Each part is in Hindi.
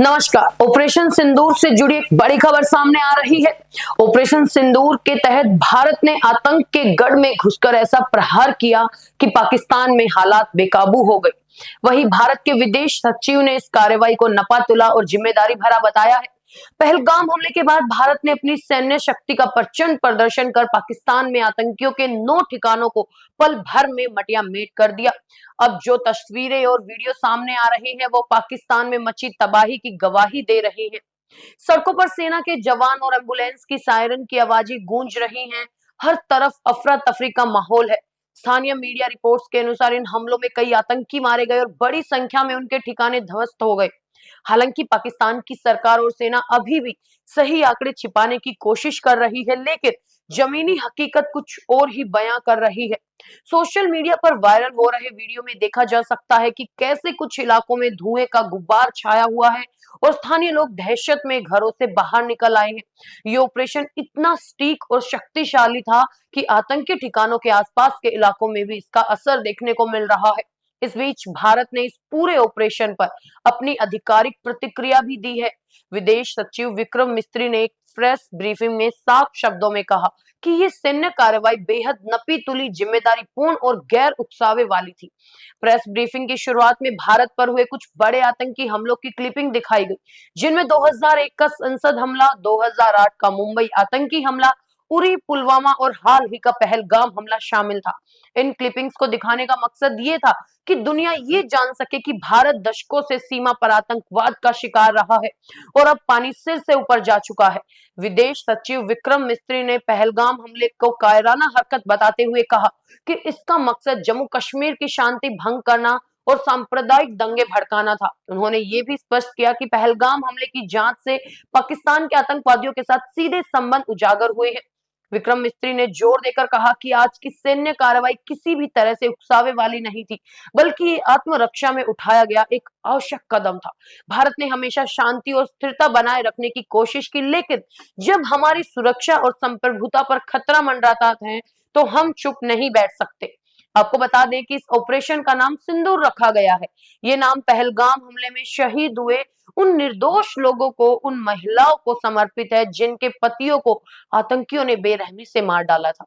नमस्कार। ऑपरेशन सिंदूर से जुड़ी एक बड़ी खबर सामने आ रही है। ऑपरेशन सिंदूर के तहत भारत ने आतंक के गढ़ में घुसकर ऐसा प्रहार किया कि पाकिस्तान में हालात बेकाबू हो गए। वहीं भारत के विदेश सचिव ने इस कार्रवाई को नपातुला और जिम्मेदारी भरा बताया है। पहलगाम हमले के बाद भारत ने अपनी सैन्य शक्ति का प्रचंड प्रदर्शन कर पाकिस्तान में आतंकियों के 9 ठिकानों को पल भर में मटिया-मेट कर दिया। अब जो तस्वीरें और वीडियो सामने आ रहे हैं वो पाकिस्तान में मची तबाही की गवाही दे रहे हैं। सड़कों पर सेना के जवान और एम्बुलेंस की सायरन की आवाजें गूंज रही हैं। हर तरफ अफरा तफरी का माहौल है। स्थानीय मीडिया रिपोर्ट्स के अनुसार इन हमलों में कई आतंकी मारे गए और बड़ी संख्या में उनके ठिकाने ध्वस्त हो गए। हालांकि पाकिस्तान की सरकार और सेना अभी भी सही आंकड़े छिपाने की कोशिश कर रही है, लेकिन जमीनी हकीकत कुछ और ही बयां कर रही है। सोशल मीडिया पर वायरल हो रहे वीडियो में देखा जा सकता है कि कैसे कुछ इलाकों में धुएं का गुब्बार छाया हुआ है और स्थानीय लोग दहशत में घरों से बाहर निकल आए हैं। ये ऑपरेशन इतना सटीक और शक्तिशाली था कि आतंकी ठिकानों के आसपास के इलाकों में भी इसका असर देखने को मिल रहा है। इस बीच भारत ने इस पूरे ऑपरेशन पर अपनी आधिकारिक प्रतिक्रिया भी दी है। विदेश सचिव विक्रम मिस्त्री ने एक प्रेस ब्रीफिंग में साफ शब्दों में कहा कि ये सैन्य कार्रवाई बेहद नपी-तुली, जिम्मेदारीपूर्ण और गैर उकसावे वाली थी। प्रेस ब्रीफिंग की शुरुआत में भारत पर हुए कुछ बड़े आतंकी हमलों की क्लिपिंग दिखाई गई, जिनमें 2001 का संसद हमला, 2008 का मुंबई आतंकी हमला, उरी, पुलवामा और हाल ही का पहलगाम हमला शामिल था। इन क्लिपिंग्स को दिखाने का मकसद ये था कि दुनिया ये जान सके कि भारत दशकों से सीमा पर आतंकवाद का शिकार रहा है और अब पानी सिर से ऊपर जा चुका है। विदेश सचिव विक्रम मिस्त्री ने पहलगाम हमले को कायराना हरकत बताते हुए कहा कि इसका मकसद जम्मू कश्मीर की शांति भंग करना और सांप्रदायिक दंगे भड़काना था। उन्होंने ये भी स्पष्ट किया कि पहलगाम हमले की जांच से पाकिस्तान के आतंकवादियों के साथ सीधे संबंध उजागर हुए हैं। विक्रम मिस्त्री ने जोर देकर कहा कि आज की सैन्य कार्रवाई किसी भी तरह से उकसावे वाली नहीं थी, बल्कि ये आत्मरक्षा में उठाया गया एक आवश्यक कदम था। भारत ने हमेशा शांति और स्थिरता बनाए रखने की कोशिश की, लेकिन जब हमारी सुरक्षा और संप्रभुता पर खतरा मंडराता है, तो हम चुप नहीं बैठ सकते। आपको बता दें कि इस ऑपरेशन का नाम सिंदूर रखा गया है। ये नाम पहलगाम हमले में शहीद हुए उन निर्दोष लोगों को, उन महिलाओं को समर्पित है जिनके पतियों को आतंकियों ने बेरहमी से मार डाला था,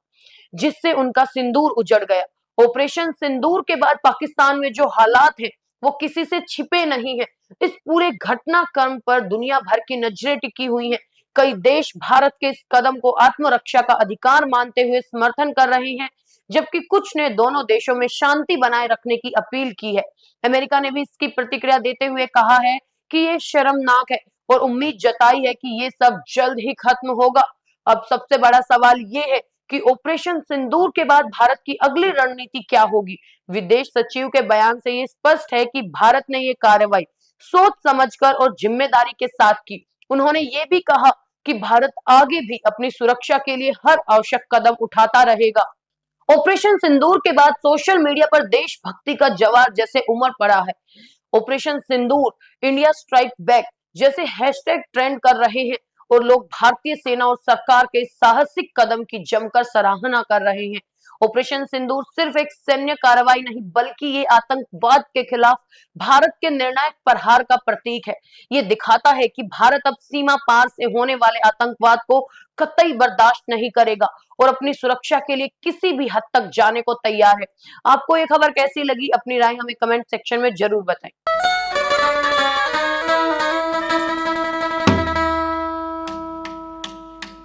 जिससे उनका सिंदूर उजड़ गया। ऑपरेशन सिंदूर के बाद पाकिस्तान में जो हालात हैं, वो किसी से छिपे नहीं है। इस पूरे घटनाक्रम पर दुनिया भर की नजरें टिकी हुई हैं। कई देश भारत के इस कदम को आत्मरक्षा का अधिकार मानते हुए समर्थन कर रहे हैं, जबकि कुछ ने दोनों देशों में शांति बनाए रखने की अपील की है। अमेरिका ने भी इसकी प्रतिक्रिया देते हुए कहा है कि ये शर्मनाक है और उम्मीद जताई है कि ये सब जल्द ही खत्म होगा। अब सबसे बड़ा सवाल ये है कि ऑपरेशन सिंदूर के बाद भारत की अगली रणनीति क्या होगी। विदेश सचिव के बयान से ये स्पष्ट है कि भारत ने ये कार्रवाई सोच समझकर और जिम्मेदारी के साथ की। उन्होंने ये भी कहा कि भारत आगे भी अपनी सुरक्षा के लिए हर आवश्यक कदम उठाता रहेगा। ऑपरेशन सिंदूर के बाद सोशल मीडिया पर देशभक्ति का जवाब जैसे उमड़ पड़ा है। ऑपरेशन सिंदूर, इंडिया स्ट्राइक बैक जैसे हैशटैग ट्रेंड कर रहे हैं और लोग भारतीय सेना और सरकार के साहसिक कदम की जमकर सराहना कर रहे हैं। ऑपरेशन सिंदूर सिर्फ एक सैन्य कार्रवाई नहीं, बल्कि ये आतंकवाद के खिलाफ भारत के निर्णायक प्रहार का प्रतीक है। ये दिखाता है कि भारत अब सीमा पार से होने वाले आतंकवाद को कतई बर्दाश्त नहीं करेगा और अपनी सुरक्षा के लिए किसी भी हद तक जाने को तैयार है। आपको ये खबर कैसी लगी? अपनी राय हमें कमेंट सेक्शन में जरूर बताएं।